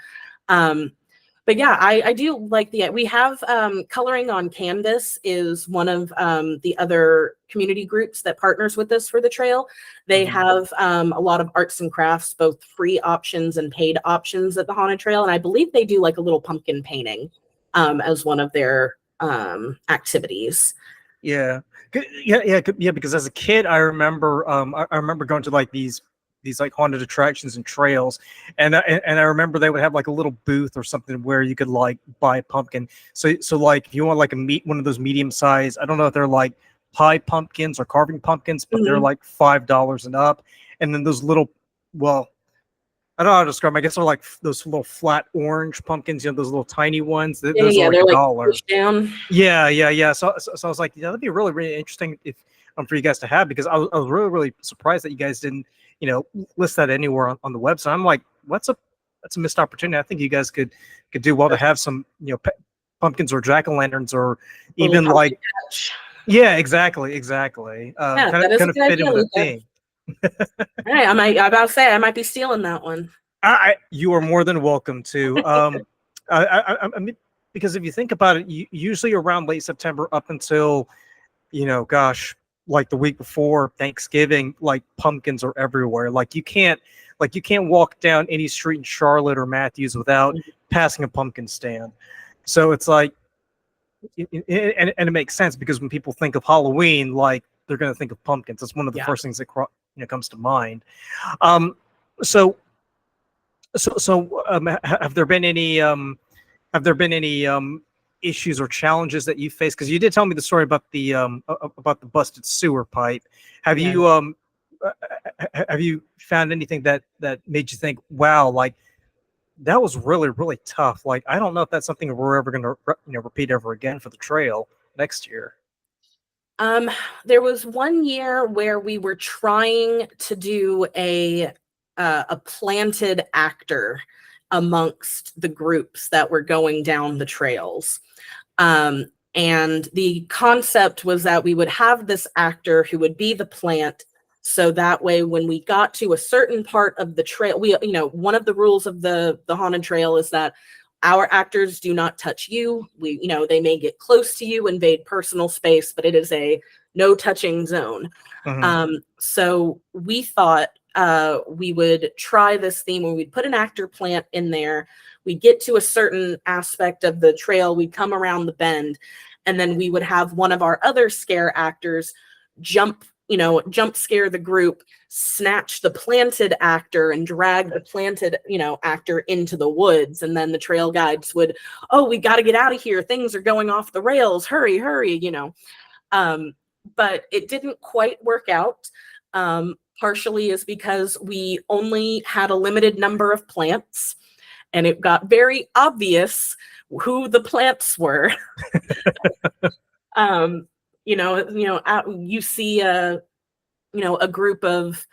But yeah, I do like we have Coloring on Canvas is one of the other community groups that partners with us for the trail. They have a lot of arts and crafts, both free options and paid options at the Haunted Trail. And I believe they do a little pumpkin painting as one of their activities. Yeah. Because as a kid, I remember I remember going to these haunted attractions and trails, and I remember they would have a little booth or something where you could buy a pumpkin. So if you want one of those medium size, I don't know if they're pie pumpkins or carving pumpkins, but they're $5 and up. And then those little, well, I don't know how to describe them. I guess they're those little flat orange pumpkins, those little tiny ones. Those are they're $1. Down. Yeah. So I was like, that'd be really, really interesting if for you guys to have, because I was really, really surprised that you guys didn't list that anywhere on the website. I'm like, that's a missed opportunity. I think you guys could do well to have some pumpkins or jack-o'-lanterns, or even yeah, exactly. That is kind of fit in with the theme. Hey, I might be stealing that one. You are more than welcome to. I mean, because if you think about it, usually around late September up until gosh, like the week before Thanksgiving, like pumpkins are everywhere. Like you can't walk down any street in Charlotte or Matthews without passing a pumpkin stand. So it's like, and it makes sense because when people think of Halloween, like they're going to think of pumpkins. That's one of the Yeah. first things that comes to mind. Um, so have there been any issues or challenges that you faced? Because you did tell me the story about the busted sewer pipe. Have Yeah. you found anything that made you think, wow, like that was really, really tough? Like, I don't know if that's something we're ever going to repeat ever again for the trail next year. There was one year where we were trying to do a planted actor amongst the groups that were going down the trails. And the concept was that we would have this actor who would be the plant. So that way, when we got to a certain part of the trail, one of the rules of the haunted trail is that our actors do not touch you. They may get close to you, invade personal space, but it is a no touching zone. So we thought we would try this theme where we'd put an actor plant in there. We'd get to a certain aspect of the trail. We'd come around the bend, and then we would have one of our other scare actors jump scare the group, snatch the planted actor and drag the planted, actor into the woods. And then the trail guides would, oh, we got to get out of here. Things are going off the rails. Hurry, hurry, But it didn't quite work out. Partially is because we only had a limited number of plants, and it got very obvious who the plants were. You see a group of,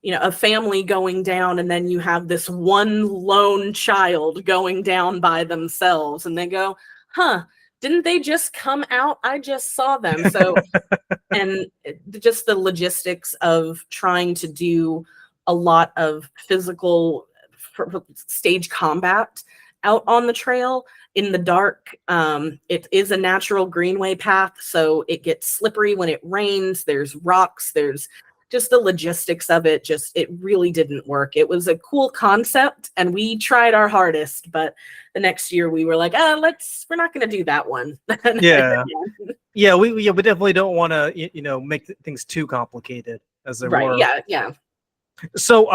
a family going down, and then you have this one lone child going down by themselves, and they go, huh, didn't they just come out? I just saw them. So, and just the logistics of trying to do a lot of physical stage combat out on the trail in the dark. It is a natural greenway path, so it gets slippery when it rains. There's rocks, there's just the logistics of it. It really didn't work. It was a cool concept, and we tried our hardest, but the next year we were like, we're not going to do that one. Yeah, we definitely don't want to, make things too complicated as they were. Yeah. So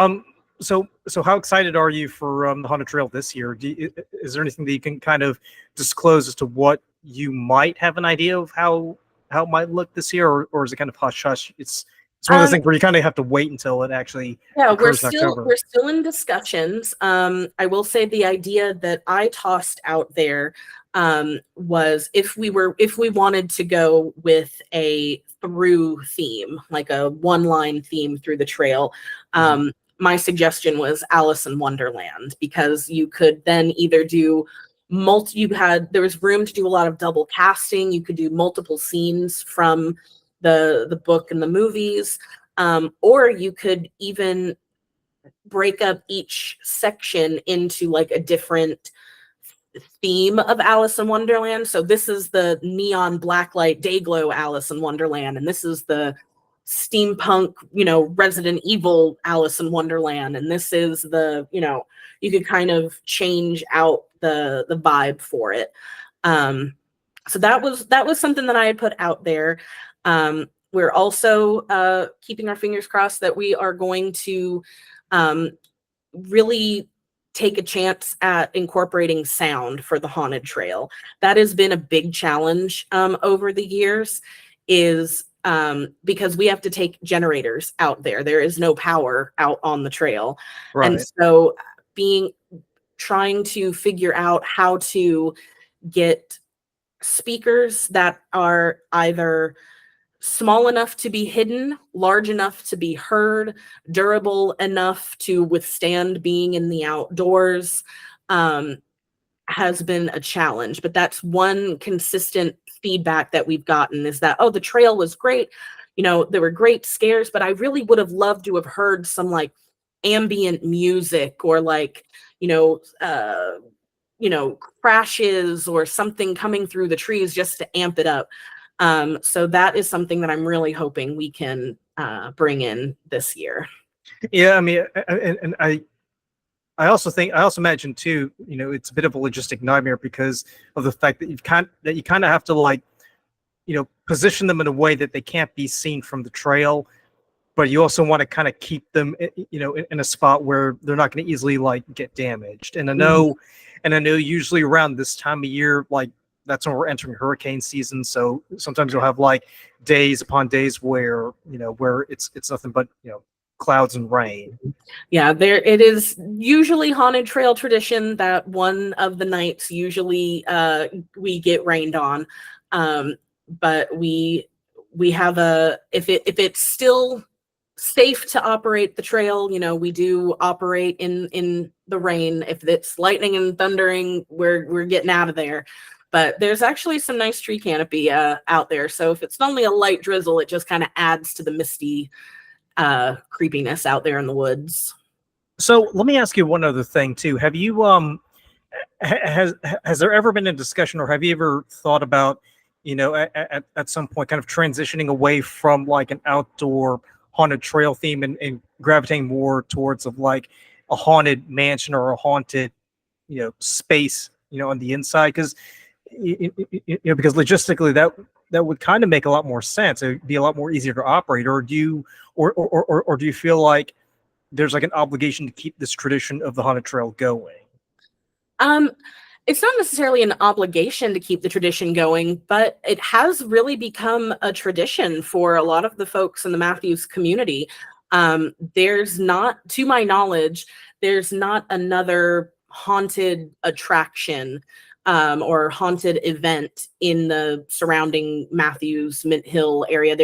how excited are you for the Haunted Trail this year? Is there anything that you can kind of disclose as to what you might have an idea of how it might look this year, or is it kind of hush hush? It's one of those things where you kind of have to wait until it actually occurs in October. We're still in discussions. I will say the idea that I tossed out there was if we wanted to go with a through theme, like a one-line theme through the trail. My suggestion was Alice in Wonderland, because you could then either do there was room to do a lot of double casting. You could do multiple scenes from the book and the movies, or you could even break up each section into like a different theme of Alice in Wonderland. So this is the neon blacklight dayglow Alice in Wonderland, and this is the steampunk, Resident Evil Alice in Wonderland, and this is the, you could kind of change out the vibe for it. So that was something that I had put out there. We're also keeping our fingers crossed that we are going to really take a chance at incorporating sound for the Haunted Trail. That has been a big challenge over the years, is because we have to take generators out there. There is no power out on the trail. Right. And so trying to figure out how to get speakers that are either small enough to be hidden, large enough to be heard, durable enough to withstand being in the outdoors, has been a challenge. But that's one consistent feedback that we've gotten, is that, the trail was great. There were great scares, but I really would have loved to have heard some like ambient music, or like, crashes or something coming through the trees just to amp it up. So that is something that I'm really hoping we can bring in this year. Yeah, I mean, and I also imagine too, it's a bit of a logistic nightmare because of the fact that you kind of have to like, position them in a way that they can't be seen from the trail, but you also want to kind of keep them, in a spot where they're not going to easily like get damaged. And I know usually around this time of year, like that's when we're entering hurricane season. So sometimes you'll have like days upon days where, where it's nothing but, clouds and rain. Yeah, it is usually haunted trail tradition that one of the nights usually we get rained on. But we have if it's still safe to operate the trail, we do operate in the rain. If it's lightning and thundering, we're getting out of there. But there's actually some nice tree canopy out there. So if it's only a light drizzle, it just kind of adds to the misty creepiness out there in the woods. So let me ask you one other thing too. Have you has there ever been a discussion, or have you ever thought about, at some point kind of transitioning away from like an outdoor haunted trail theme and gravitating more towards of like a haunted mansion or a haunted, space, on the inside? Because because logistically that would kind of make a lot more sense. It would be a lot more easier to operate. Or do you or do you feel like there's like an obligation to keep this tradition of the haunted trail going? It's not necessarily an obligation to keep the tradition going, but it has really become a tradition for a lot of the folks in the Matthews community. There's not, to my knowledge, there's not another haunted attraction or haunted event in the surrounding Matthews Mint Hill area.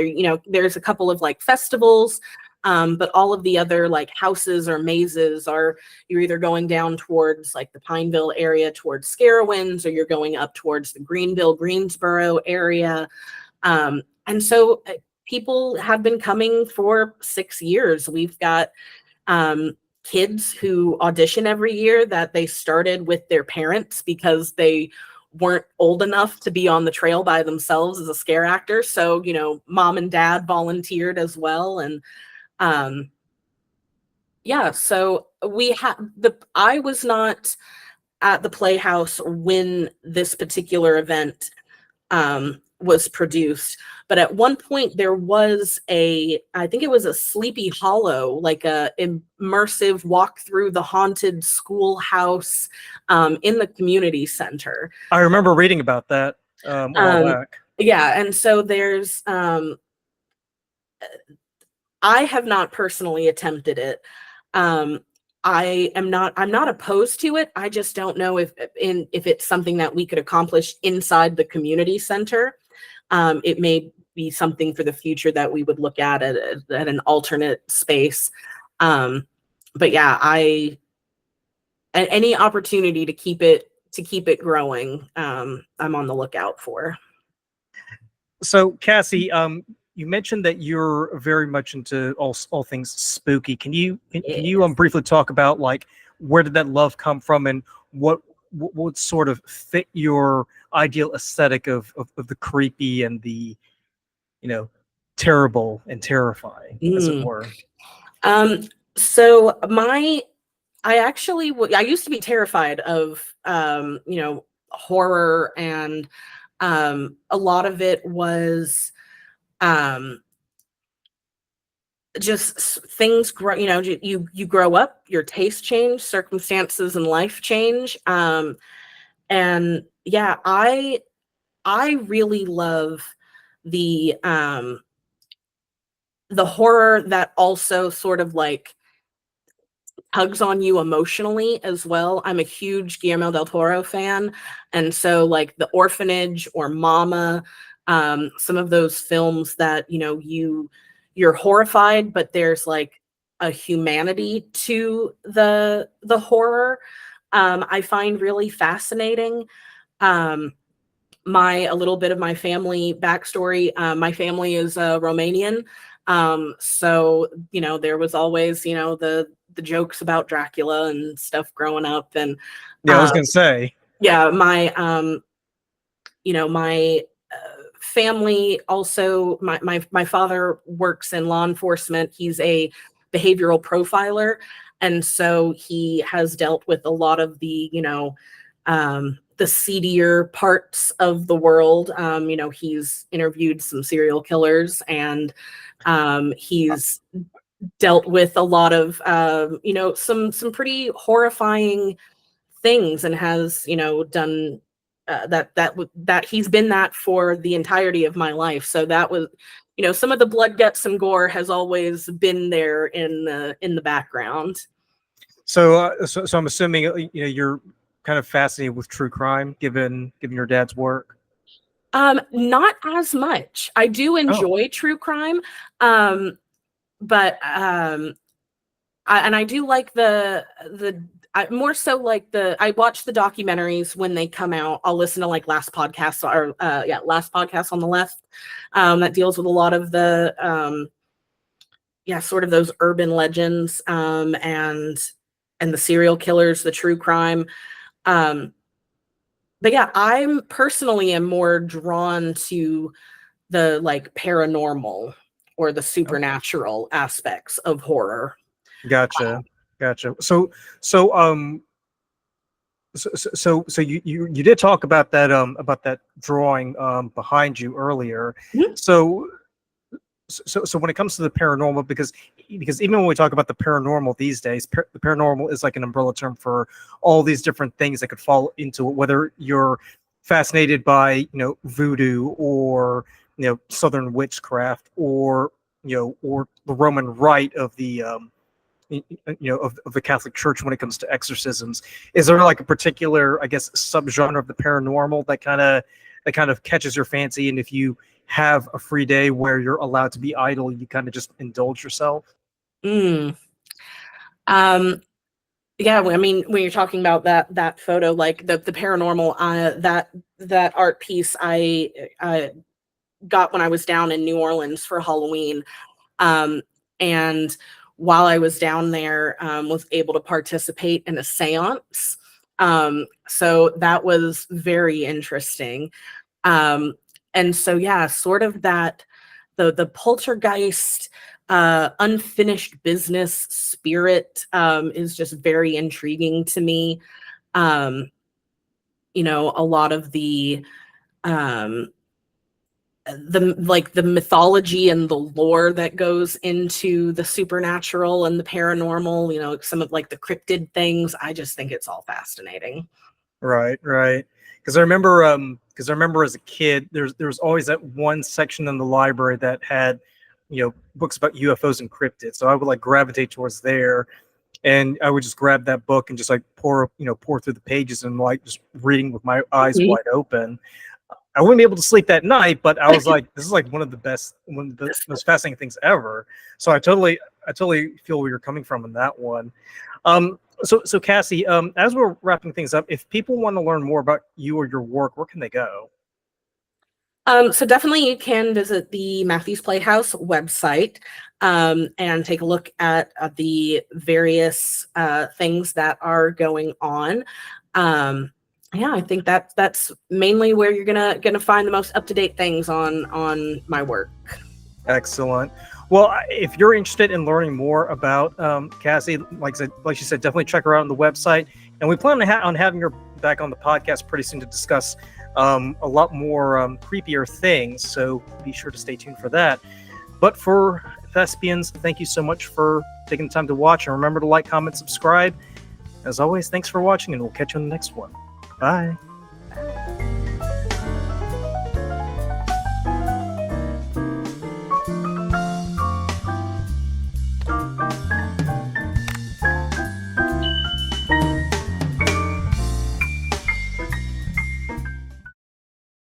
There's a couple of like festivals. But all of the other like houses or mazes you're either going down towards like the Pineville area towards Scarowinds, or you're going up towards the Greenville, Greensboro area. And so people have been coming for 6 years. We've got kids who audition every year that they started with their parents because they weren't old enough to be on the trail by themselves as a scare actor. So, mom and dad volunteered as well. And yeah, so I was not at the Playhouse when this particular event was produced, but at one point there was I think it was a Sleepy Hollow, like a immersive walk through the haunted schoolhouse in the community center. I remember reading about that a while back. Yeah, and so there's I have not personally attempted it. I'm not opposed to it. I just don't know if it's something that we could accomplish inside the community center. It may be something for the future that we would look at an alternate space. But yeah, any opportunity to keep it growing, I'm on the lookout for. So Cassie, you mentioned that you're very much into all things spooky. Can you briefly talk about like where did that love come from, and what would sort of fit your ideal aesthetic of the creepy and the terrible and terrifying, as it were? So I used to be terrified of horror, and a lot of it was just things grow, you grow up, your tastes change, circumstances in life change. And yeah, I really love the horror that also sort of like tugs on you emotionally as well. I'm a huge Guillermo del Toro fan. And so like The Orphanage or Mama, some of those films that, you're horrified, but there's like a humanity to the horror, I find really fascinating. A little bit of my family backstory. My family is Romanian. So, there was always, the jokes about Dracula and stuff growing up. And yeah, I was gonna say, yeah, my family also, my father works in law enforcement. He's a behavioral profiler, and so he has dealt with a lot of the, the seedier parts of the world. He's interviewed some serial killers, and he's dealt with a lot of, some pretty horrifying things, and has, done that he's been that for the entirety of my life. So that was, some of the blood, guts, and gore has always been there in the background. So I'm assuming you're kind of fascinated with true crime, given your dad's work. Not as much. I do enjoy true crime, but I do like more so like I watch the documentaries when they come out. I'll listen to like Last Podcast on the Left, that deals with a lot of the sort of those urban legends, and the serial killers, the true crime. But yeah, I'm personally am more drawn to the like paranormal or the supernatural aspects of horror. Gotcha. So you did talk about that drawing behind you earlier. Mm-hmm. So when it comes to the paranormal, because even when we talk about the paranormal these days, the paranormal is like an umbrella term for all these different things that could fall into it, whether you're fascinated by voodoo, or Southern witchcraft, or or the Roman rite of the of the Catholic Church when it comes to exorcisms. Is there like a particular, I guess, subgenre of the paranormal that kind of catches your fancy, and if you have a free day where you're allowed to be idle, you kind of just indulge yourself? Yeah, I mean, when you're talking about that photo, like the paranormal, that art piece I got when I was down in New Orleans for Halloween, and while I was down there, was able to participate in a seance. So that was very interesting. And so, yeah, sort of that, the poltergeist, unfinished business spirit, is just very intriguing to me. A lot of the mythology and the lore that goes into the supernatural and the paranormal, some of like the cryptid things. I just think it's all fascinating. Right. Because I remember as a kid, there was always that one section in the library that had, books about UFOs and cryptids. So I would like gravitate towards there, and I would just grab that book and just like pour through the pages and like just reading with my eyes wide open. I wouldn't be able to sleep that night, but I was like, this is like one of the most fascinating things ever. So I totally feel where you're coming from in that one. So Cassie, as we're wrapping things up, if people want to learn more about you or your work, where can they go? So definitely you can visit the Matthews Playhouse website, and take a look at the various things that are going on. I think that's mainly where you're gonna find the most up-to-date things on my work. Excellent. Well, if you're interested in learning more about Cassie, like she said, definitely check her out on the website. And we plan on having her back on the podcast pretty soon to discuss a lot more creepier things. So be sure to stay tuned for that. But for Thespians, thank you so much for taking the time to watch. And remember to like, comment, subscribe. As always, thanks for watching, and we'll catch you on the next one. Bye.